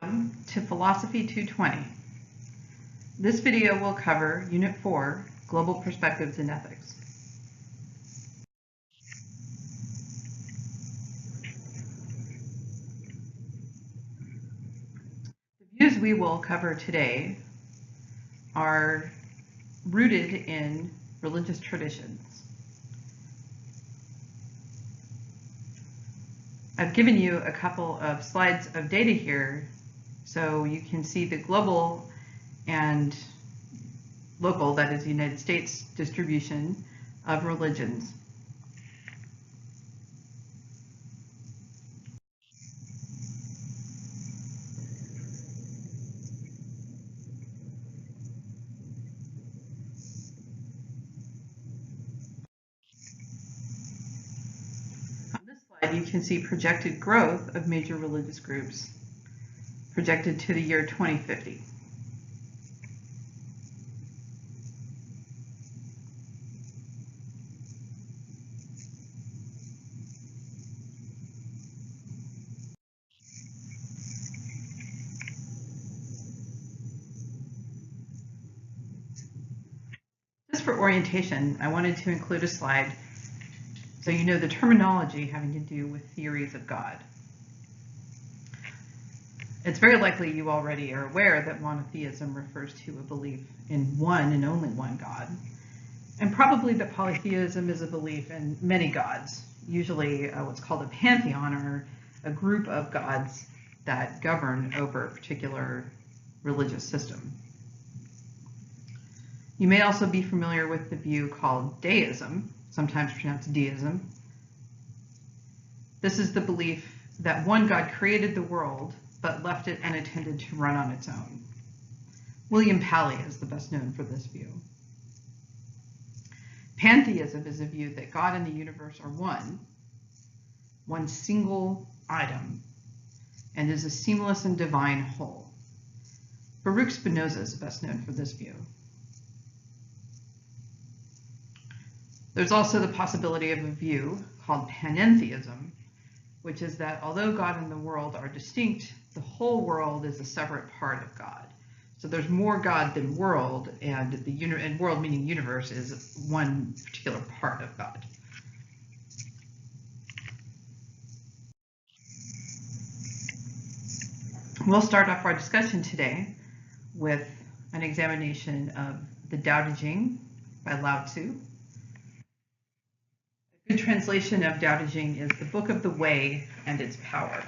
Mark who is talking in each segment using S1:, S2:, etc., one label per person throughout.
S1: Welcome to Philosophy 220. This video will cover Unit 4, Global Perspectives in Ethics. The views we will cover today are rooted in religious traditions. I've given you a couple of slides of data here so you can see the global and local, that is the United States, distribution of religions. You can see projected growth of major religious groups projected to the year 2050. Just for orientation, I wanted to include a slide so you know the terminology having to do with theories of God. It's very likely you already are aware that monotheism refers to a belief in one and only one God, and probably that polytheism is a belief in many gods, usually what's called a pantheon, or a group of gods that govern over a particular religious system. You may also be familiar with the view called deism, sometimes pronounced deism. This is the belief that one God created the world, but left it unattended to run on its own. William Paley is the best known for this view. Pantheism is a view that God and the universe are one single item, and is a seamless and divine whole. Baruch Spinoza is best known for this view. There's also the possibility of a view called panentheism, which is that although God and the world are distinct, the whole world is a separate part of God. So there's more God than world, and and world meaning universe is one particular part of God. We'll start off our discussion today with an examination of the Tao Te Ching by Lao Tzu. A good translation of Tao Te Ching is the Book of the Way and its Power.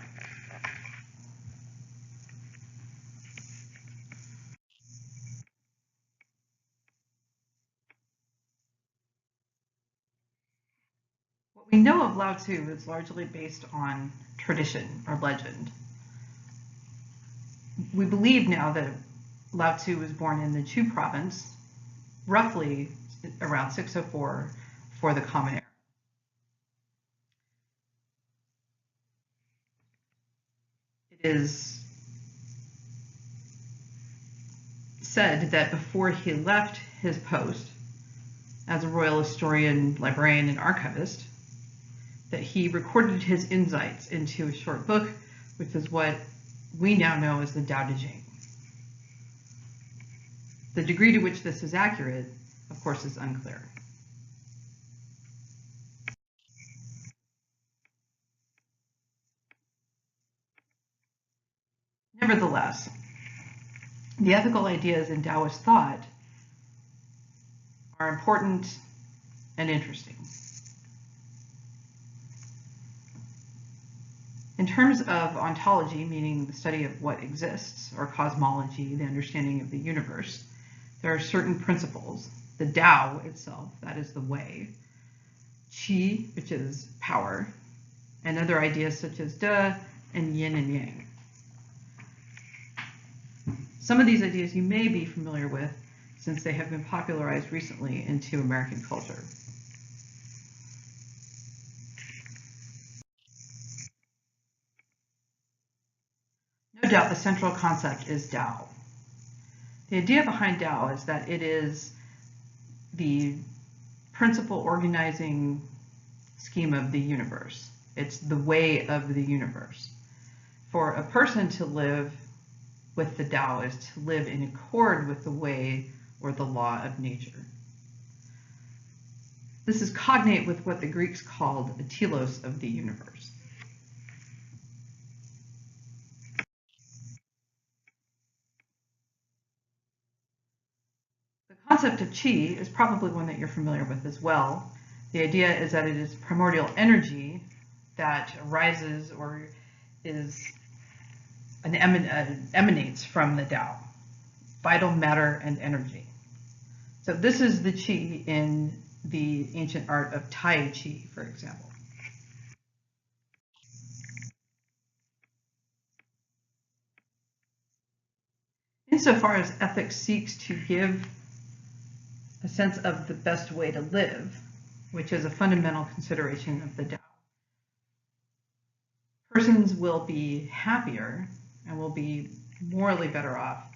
S1: What we know of Lao Tzu is largely based on tradition or legend. We believe now that Lao Tzu was born in the Chu province, roughly around 604 for the Common Era. It is said that before he left his post as a royal historian, librarian, and archivist, that he recorded his insights into a short book, which is what we now know as the Tao Te Ching. The degree to which this is accurate, of course, is unclear. Nevertheless, the ethical ideas in Taoist thought are important and interesting. In terms of ontology, meaning the study of what exists, or cosmology, the understanding of the universe, there are certain principles. The Tao itself, that is the way, Qi, which is power, and other ideas such as De and Yin and Yang. Some of these ideas you may be familiar with since they have been popularized recently into American culture. No doubt the central concept is Tao. The idea behind Tao is that it is the principal organizing scheme of the universe. It's the way of the universe. For a person to live with the Tao is to live in accord with the way or the law of nature. This is cognate with what the Greeks called the telos of the universe. The concept of qi is probably one that you're familiar with as well. The idea is that it is primordial energy that arises or emanates from the Tao, vital matter and energy. So this is the qi in the ancient art of Tai Chi, for example. Insofar as ethics seeks to give a sense of the best way to live, which is a fundamental consideration of the Tao, persons will be happier and will be morally better off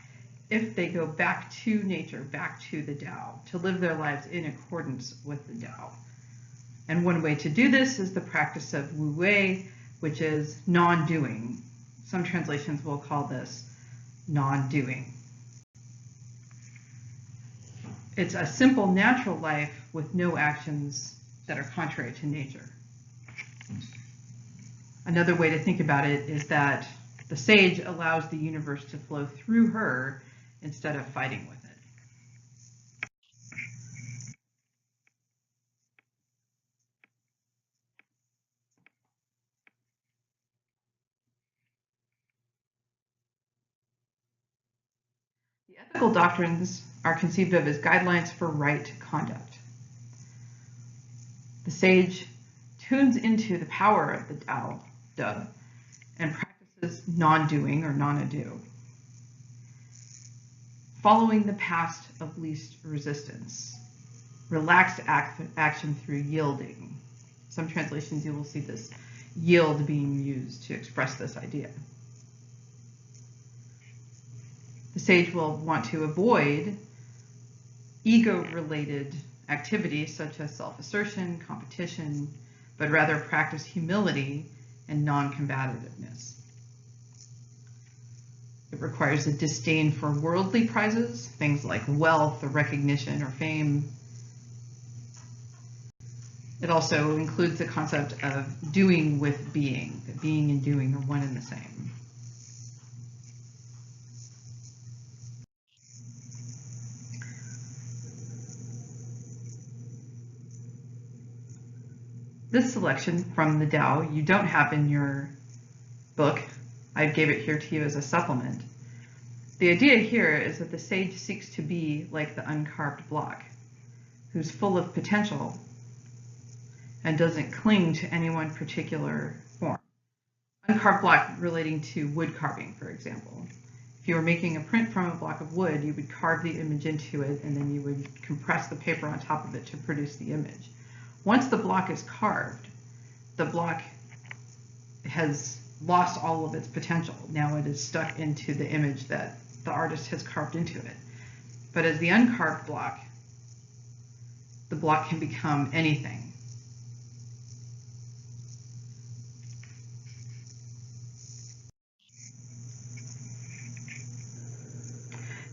S1: if they go back to nature, back to the Tao, to live their lives in accordance with the Tao. And one way to do this is the practice of Wu Wei, which is non-doing. Some translations will call this non-doing. It's a simple, natural life with no actions that are contrary to nature. Another way to think about it is that the sage allows the universe to flow through her instead of fighting with it. The ethical doctrines are conceived of as guidelines for right conduct. The sage tunes into the power of the Tao, De, and practices non-doing or non-ado, following the path of least resistance, relaxed action through yielding. Some translations you will see this yield being used to express this idea. The sage will want to avoid ego-related activities such as self-assertion, competition, but rather practice humility and non-combativeness. It requires a disdain for worldly prizes, things like wealth or recognition or fame. It also includes the concept of doing with being, that being and doing are one and the same. This selection from the Tao you don't have in your book. I gave it here to you as a supplement. The idea here is that the sage seeks to be like the uncarved block, who's full of potential and doesn't cling to any one particular form. Uncarved block relating to wood carving, for example. If you were making a print from a block of wood, you would carve the image into it and then you would compress the paper on top of it to produce the image. Once the block is carved, the block has lost all of its potential. Now it is stuck into the image that the artist has carved into it. But as the uncarved block, the block can become anything.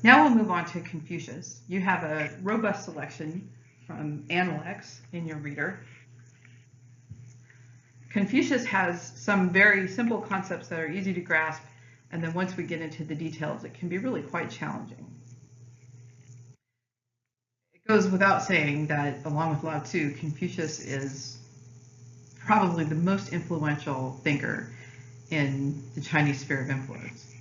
S1: Now we'll move on to Confucius. You have a robust selection from Analects in your reader. Confucius has some very simple concepts that are easy to grasp, and then once we get into the details, it can be really quite challenging. It goes without saying that, along with Lao Tzu, Confucius is probably the most influential thinker in the Chinese sphere of influence.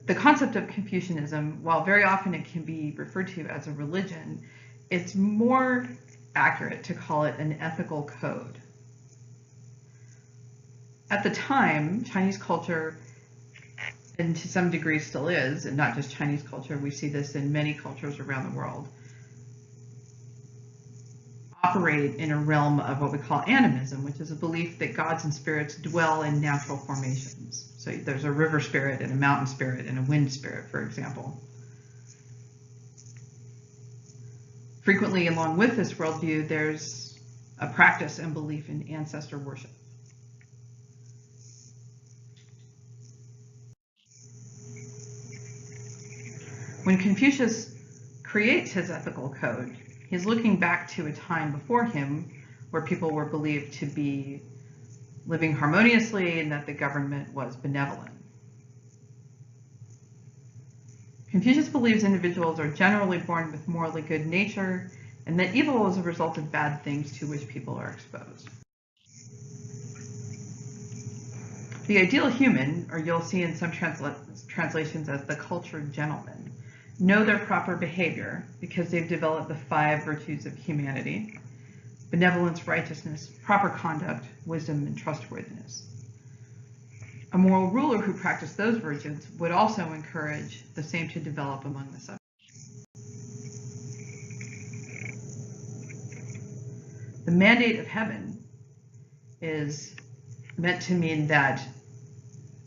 S1: The concept of Confucianism, while very often it can be referred to as a religion, it's more accurate to call it an ethical code. At the time, Chinese culture, and to some degree still is, and not just Chinese culture, we see this in many cultures around the world, operate in a realm of what we call animism, which is a belief that gods and spirits dwell in natural formations. So there's a river spirit and a mountain spirit and a wind spirit, for example. Frequently, along with this worldview, there's a practice and belief in ancestor worship. When Confucius creates his ethical code, he's looking back to a time before him where people were believed to be living harmoniously and that the government was benevolent. Confucius believes individuals are generally born with morally good nature and that evil is a result of bad things to which people are exposed. The ideal human, or you'll see in some translations as the cultured gentleman, know their proper behavior because they've developed the 5 virtues of humanity: benevolence, righteousness, proper conduct, wisdom, and trustworthiness. A moral ruler who practiced those virtues would also encourage the same to develop among the subjects. The mandate of heaven is meant to mean that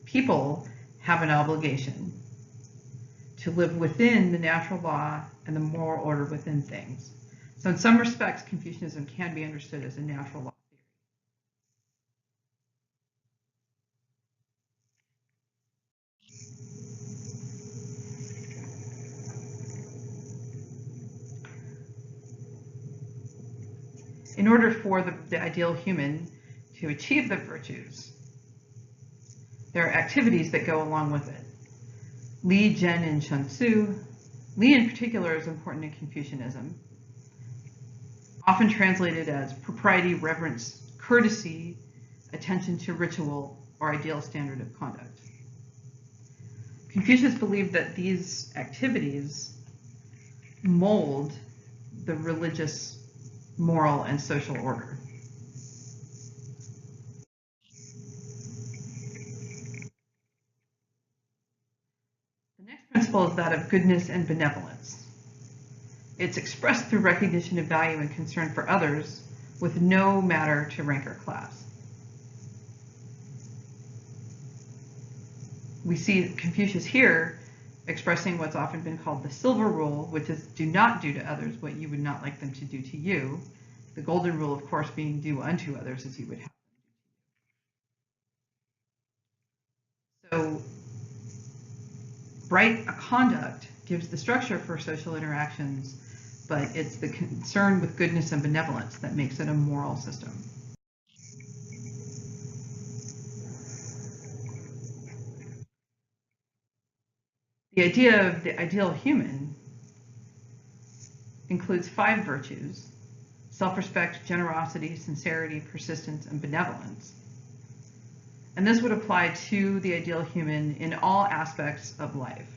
S1: people have an obligation to live within the natural law and the moral order within things. So in some respects, Confucianism can be understood as a natural law theory. In order for the ideal human to achieve the virtues, there are activities that go along with it. Li, Zhen, and Shen Tzu. Li in particular is important in Confucianism, often translated as propriety, reverence, courtesy, attention to ritual, or ideal standard of conduct. Confucius believed that these activities mold the religious, moral, and social order. The next principle is that of goodness and benevolence. It's expressed through recognition of value and concern for others with no matter to rank or class. We see Confucius here expressing what's often been called the silver rule, which is do not do to others what you would not like them to do to you. The golden rule, of course, being do unto others as you would have them do to you. So right conduct gives the structure for social interactions, but it's the concern with goodness and benevolence that makes it a moral system. The idea of the ideal human includes 5 virtues: self-respect, generosity, sincerity, persistence, and benevolence. And this would apply to the ideal human in all aspects of life.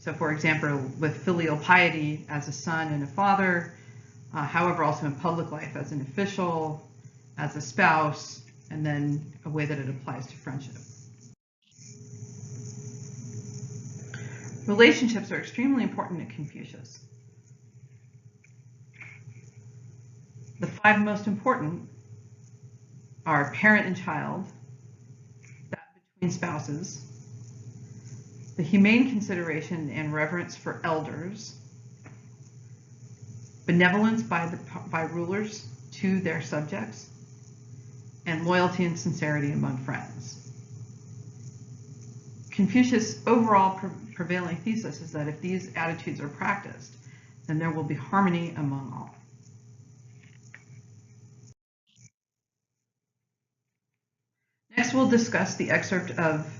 S1: So for example, with filial piety as a son and a father, however, also in public life as an official, as a spouse, and then a way that it applies to friendship. Relationships are extremely important to Confucius. The 5 most important are parent and child, that between spouses, the humane consideration and reverence for elders, benevolence by rulers to their subjects, and loyalty and sincerity among friends. Confucius' overall prevailing thesis is that if these attitudes are practiced, then there will be harmony among all. Next, we'll discuss the excerpt of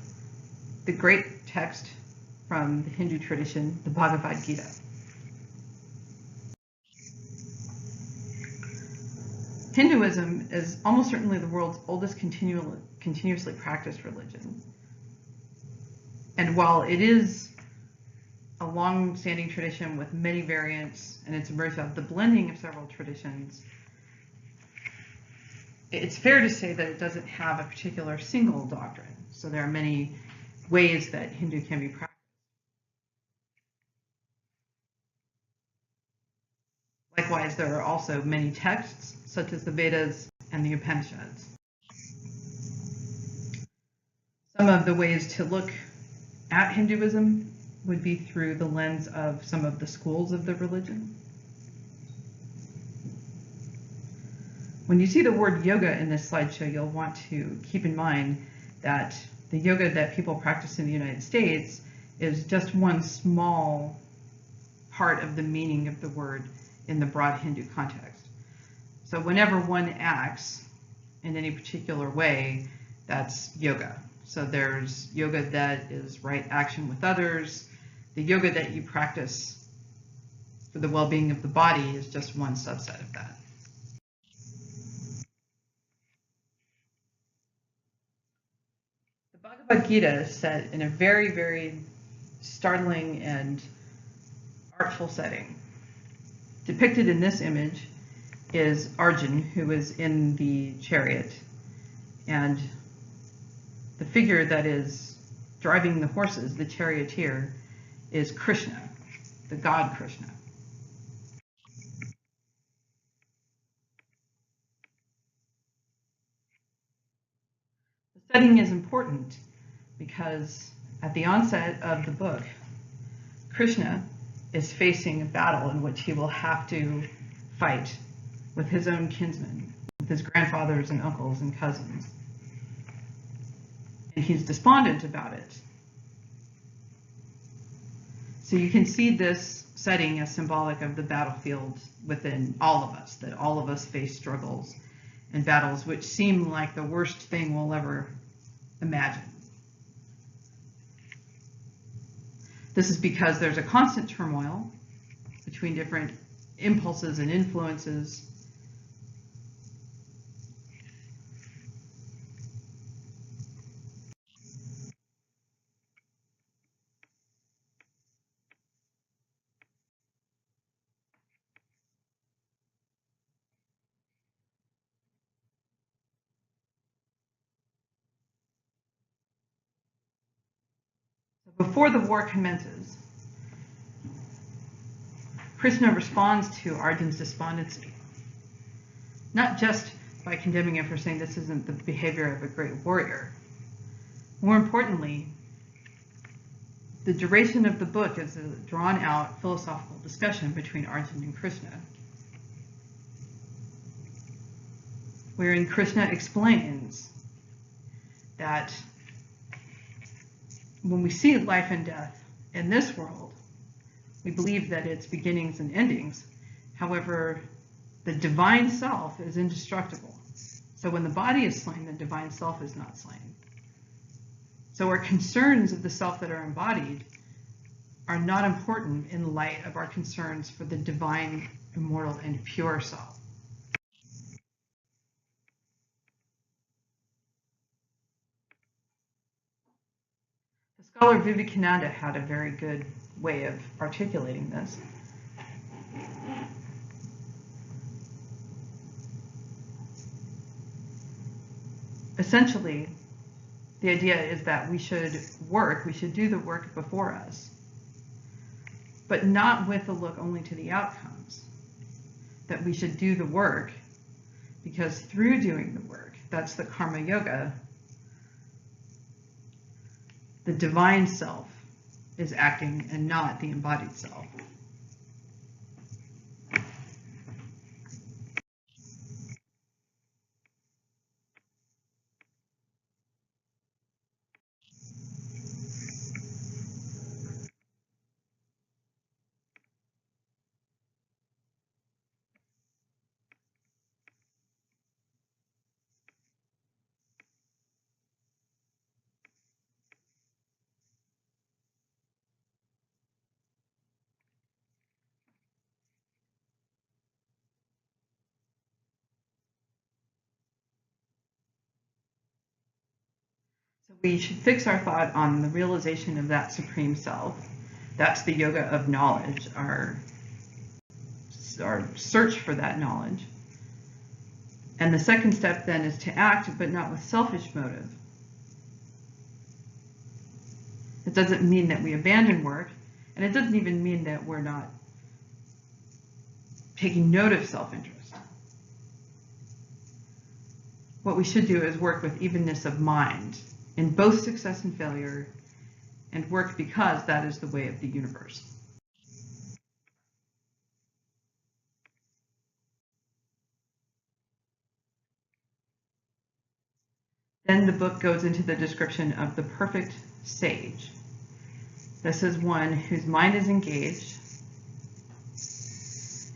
S1: the great text from the Hindu tradition, the Bhagavad Gita. Hinduism is almost certainly the world's oldest continuously practiced religion. And while it is a long-standing tradition with many variants, and it's emerged out of the blending of several traditions, it's fair to say that it doesn't have a particular single doctrine. So there are many ways that Hindu can be practiced. Likewise, there are also many texts, such as the Vedas and the Upanishads. Some of the ways to look at Hinduism would be through the lens of some of the schools of the religion. When you see the word yoga in this slideshow, you'll want to keep in mind that the yoga that people practice in the United States is just one small part of the meaning of the word in the broad Hindu context. So whenever one acts in any particular way, that's yoga. So there's yoga that is right action with others. The yoga that you practice for the well-being of the body is just one subset of that. The Bhagavad Gita is set in a very, very startling and artful setting. Depicted in this image is Arjun, who is in the chariot, and the figure that is driving the horses, the charioteer, is Krishna, the god Krishna. The setting is important because at the onset of the book, Krishna is facing a battle in which he will have to fight with his own kinsmen, with his grandfathers and uncles and cousins. And he's despondent about it. So you can see this setting as symbolic of the battlefield within all of us, that all of us face struggles and battles which seem like the worst thing we'll ever imagine. This is because there's a constant turmoil between different impulses and influences. Before the war commences, Krishna responds to Arjun's despondency, not just by condemning him for saying this isn't the behavior of a great warrior. More importantly, the duration of the book is a drawn-out philosophical discussion between Arjun and Krishna, wherein Krishna explains that when we see life and death in this world, we believe that it's beginnings and endings. However, the divine self is indestructible. So when the body is slain, the divine self is not slain. So our concerns of the self that are embodied are not important in light of our concerns for the divine, immortal, and pure self. The scholar Vivekananda had a very good way of articulating this. Essentially, the idea is that we should do the work before us, but not with a look only to the outcomes. That we should do the work because through doing the work, that's the karma yoga, the divine self is acting and not the embodied self. So we should fix our thought on the realization of that supreme self. That's the yoga of knowledge, our search for that knowledge. And the second step then is to act, but not with selfish motive. It doesn't mean that we abandon work, and it doesn't even mean that we're not taking note of self-interest. What we should do is work with evenness of mind in both success and failure, and work because that is the way of the universe. Then the book goes into the description of the perfect sage. This is one whose mind is engaged,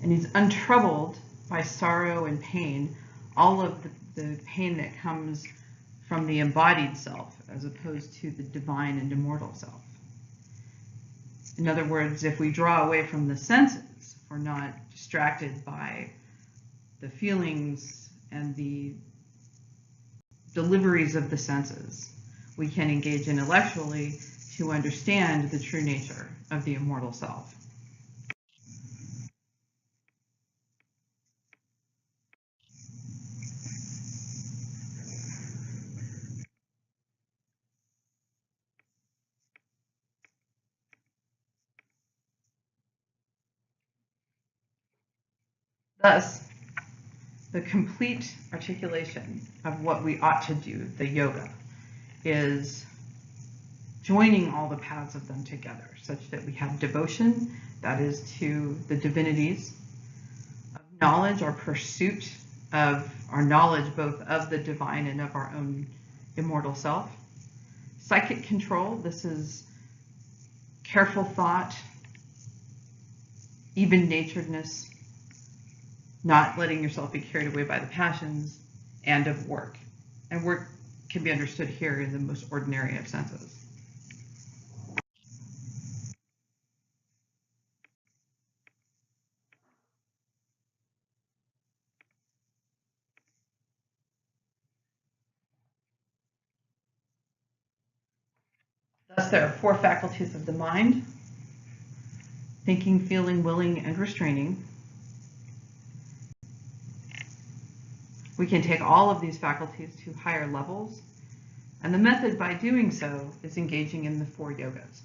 S1: And he's untroubled by sorrow and pain, all of the pain that comes from the embodied self as opposed to the divine and immortal self. In other words, if we draw away from the senses, if we're not distracted by the feelings and the deliveries of the senses, we can engage intellectually to understand the true nature of the immortal self. Thus, the complete articulation of what we ought to do, the yoga, is joining all the paths of them together such that we have devotion, that is to the divinities, of knowledge or pursuit of our knowledge both of the divine and of our own immortal self. Psychic control, this is careful thought, even-naturedness, not letting yourself be carried away by the passions, and of work. And work can be understood here in the most ordinary of senses. Thus, there are four faculties of the mind: thinking, feeling, willing, and restraining. We can take all of these faculties to higher levels, and the method by doing so is engaging in the four yogas.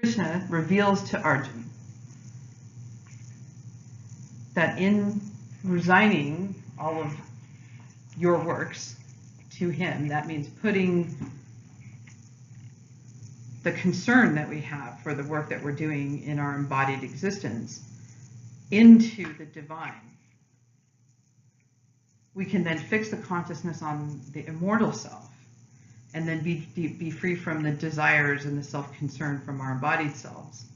S1: Krishna reveals to Arjuna that in resigning all of your works to him, that means putting the concern that we have for the work that we're doing in our embodied existence into the divine. We can then fix the consciousness on the immortal self and then be free from the desires and the self-concern from our embodied selves.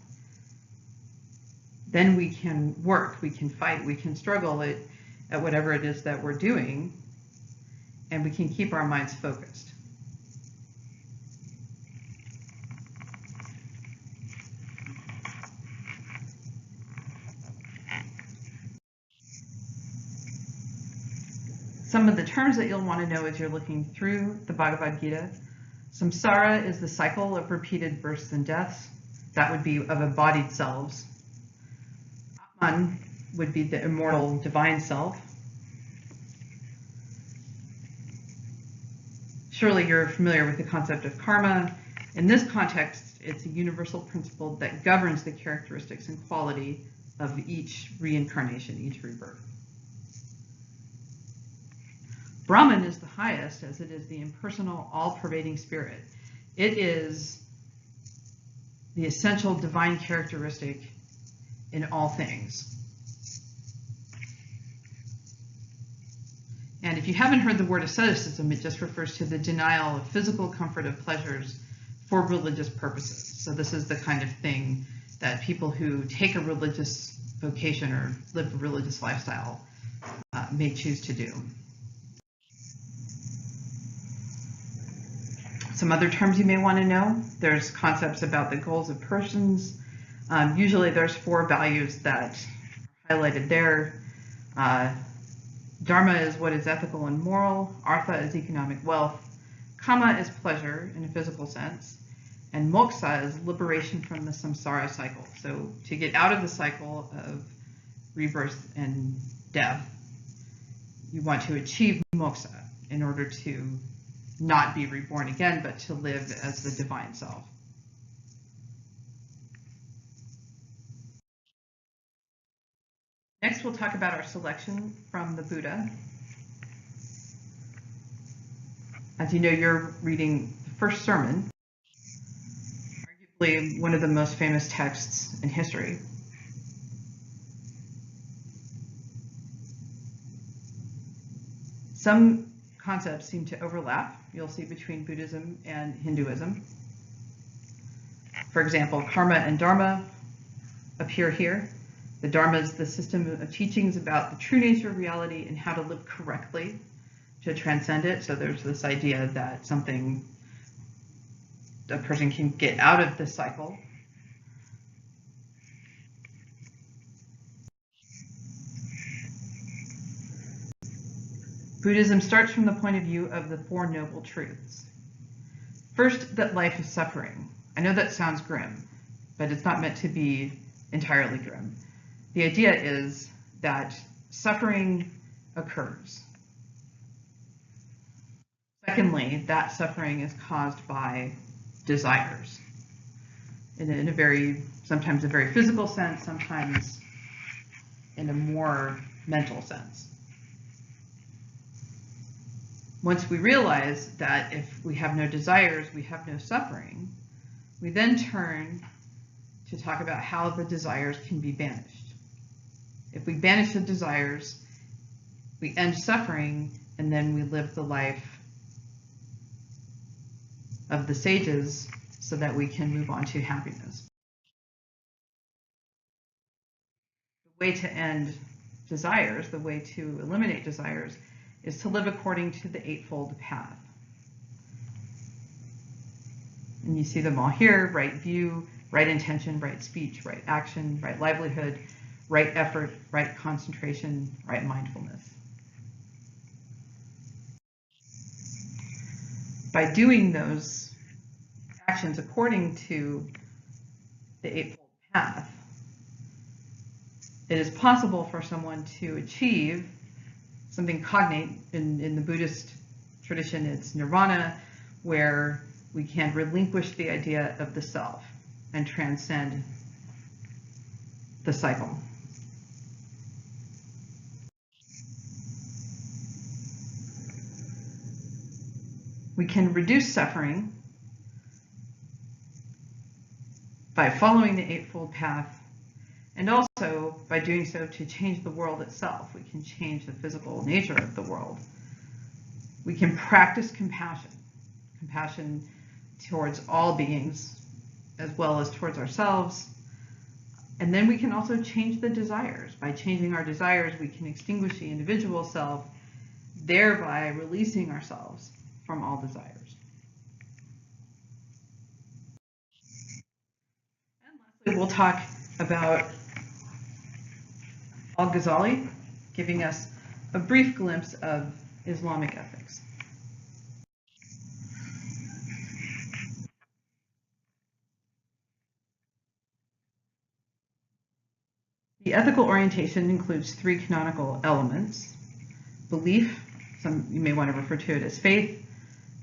S1: Then we can work, we can fight, we can struggle at whatever it is that we're doing, and we can keep our minds focused. Some of the terms that you'll want to know as you're looking through the Bhagavad Gita. Samsara is the cycle of repeated births and deaths. That would be of embodied selves. Atman would be the immortal divine self. Surely you're familiar with the concept of karma. In this context, it's a universal principle that governs the characteristics and quality of each reincarnation, each rebirth. Brahman is the highest, as it is the impersonal, all-pervading spirit. It is the essential divine characteristic in all things. And if you haven't heard the word asceticism, it just refers to the denial of physical comfort of pleasures for religious purposes. So this is the kind of thing that people who take a religious vocation or live a religious lifestyle may choose to do. Some other terms you may want to know. There's concepts about the goals of persons. Usually there's four values that are highlighted there. Dharma is what is ethical and moral. Artha is economic wealth. Kama is pleasure in a physical sense. And moksha is liberation from the samsara cycle. So to get out of the cycle of rebirth and death, you want to achieve moksha in order to not be reborn again, but to live as the divine self. Next, we'll talk about our selection from the Buddha. As you know, you're reading the first sermon, One of the most famous texts in history. Some concepts seem to overlap, you'll see, between Buddhism and Hinduism. For example, karma and dharma appear here. The dharma is the system of teachings about the true nature of reality and how to live correctly to transcend it. So there's this idea that a person can get out of this cycle. Buddhism starts from the point of view of the Four Noble Truths. First, that life is suffering. I know that sounds grim, but it's not meant to be entirely grim. The idea is that suffering occurs. Secondly, that suffering is caused by desires in a very, sometimes a very physical sense, sometimes in a more mental sense. Once we realize that if we have no desires, we have no suffering, we then turn to talk about how the desires can be banished. If we banish the desires, we end suffering, and then we live the life of the sages so that we can move on to happiness. The way to end desires, the way to eliminate desires, is to live according to the Eightfold Path. And you see them all here: right view, right intention, right speech, right action, right livelihood, right effort, right concentration, right mindfulness. By doing those actions according to the Eightfold Path, it is possible for someone to achieve something cognate. In the Buddhist tradition, it's nirvana, where we can relinquish the idea of the self and transcend the cycle. We can reduce suffering by following the Eightfold Path, and also by doing so to change the world itself. We can change the physical nature of the world. We can practice compassion towards all beings, as well as towards ourselves. And then we can also change the desires. By changing our desires, we can extinguish the individual self, thereby releasing ourselves from all desires. And lastly, we'll talk about Al-Ghazali, giving us a brief glimpse of Islamic ethics. The ethical orientation includes three canonical elements: belief, you may want to refer to it as faith;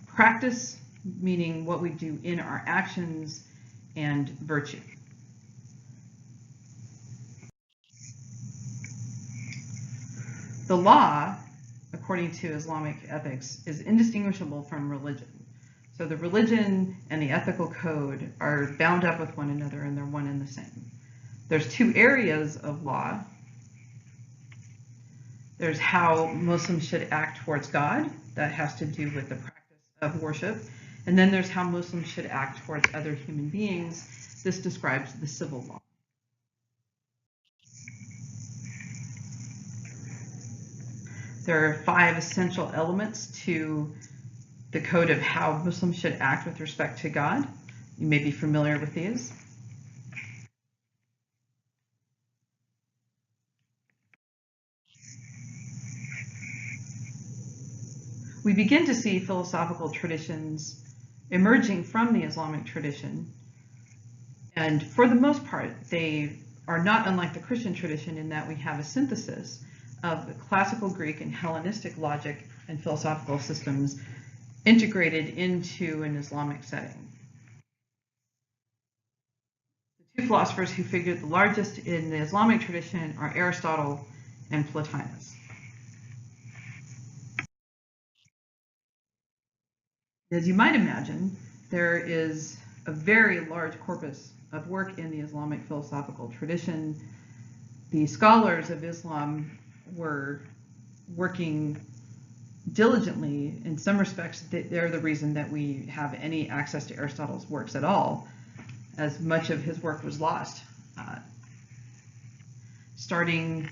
S1: practice, meaning what we do in our actions; and virtue. The law, according to Islamic ethics, is indistinguishable from religion. So the religion and the ethical code are bound up with one another, and they're one and the same. There's two areas of law. There's how Muslims should act towards God. That has to do with the practice of worship. And then there's how Muslims should act towards other human beings. This describes the civil law. There are 5 essential elements to the code of how Muslims should act with respect to God. You may be familiar with these. We begin to see philosophical traditions emerging from the Islamic tradition, and for the most part, they are not unlike the Christian tradition in that we have a synthesis of the classical Greek and Hellenistic logic and philosophical systems integrated into an Islamic setting. The 2 philosophers who figured the largest in the Islamic tradition are Aristotle and Plotinus. As you might imagine, there is a very large corpus of work in the Islamic philosophical tradition. The scholars of Islam were working diligently. In some respects, they're the reason that we have any access to Aristotle's works at all, as much of his work was lost. Starting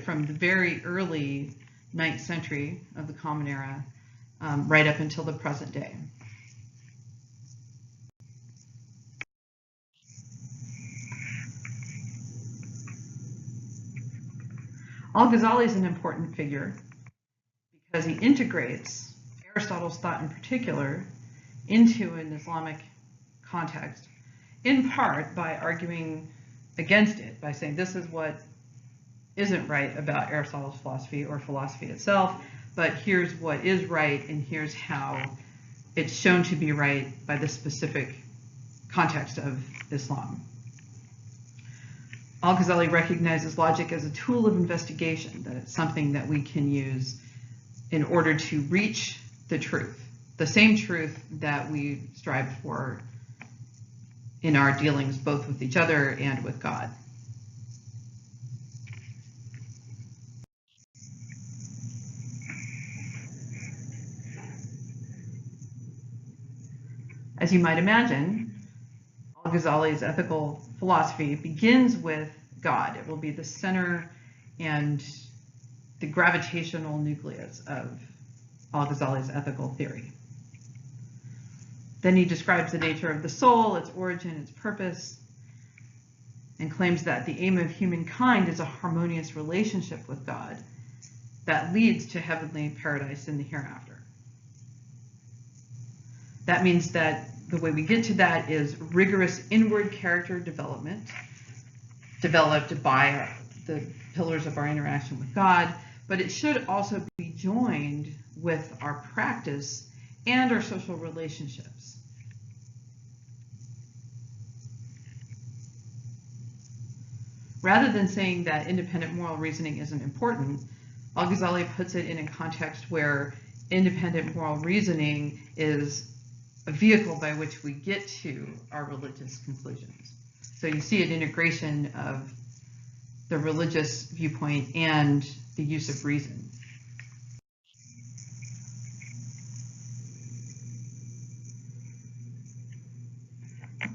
S1: from the very early 9th century of the Common Era, right up until the present day. Al-Ghazali is an important figure because he integrates Aristotle's thought in particular into an Islamic context, in part by arguing against it, by saying this is what isn't right about Aristotle's philosophy or philosophy itself, but here's what is right, and here's how it's shown to be right by the specific context of Islam. Al-Ghazali recognizes logic as a tool of investigation, that it's something that we can use in order to reach the truth, the same truth that we strive for in our dealings both with each other and with God. As you might imagine, Al-Ghazali's ethical philosophy begins with God. It will be the center and the gravitational nucleus of Al-Ghazali's ethical theory. Then he describes the nature of the soul, its origin, its purpose, and claims that the aim of humankind is a harmonious relationship with God that leads to heavenly paradise in the hereafter. That means that the way we get to that is rigorous inward character development, developed by the pillars of our interaction with God, but it should also be joined with our practice and our social relationships. Rather than saying that independent moral reasoning isn't important, Al-Ghazali puts it in a context where independent moral reasoning is a vehicle by which we get to our religious conclusions. So you see an integration of the religious viewpoint and the use of reason.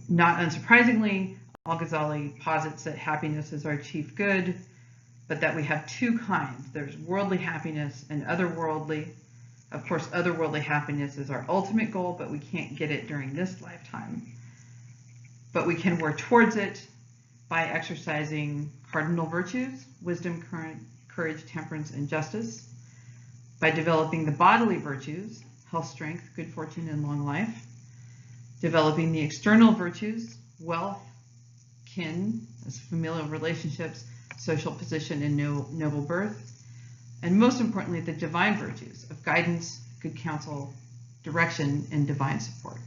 S1: Not unsurprisingly, Al-Ghazali posits that happiness is our chief good, but that we have two kinds. There's worldly happiness and otherworldly. Of course, otherworldly happiness is our ultimate goal, but we can't get it during this lifetime. But we can work towards it by exercising cardinal virtues, wisdom, courage, temperance, and justice, by developing the bodily virtues, health, strength, good fortune, and long life, developing the external virtues, wealth, kin, as familial relationships, social position, and noble birth, and most importantly, the divine virtues of guidance, good counsel, direction, and divine support.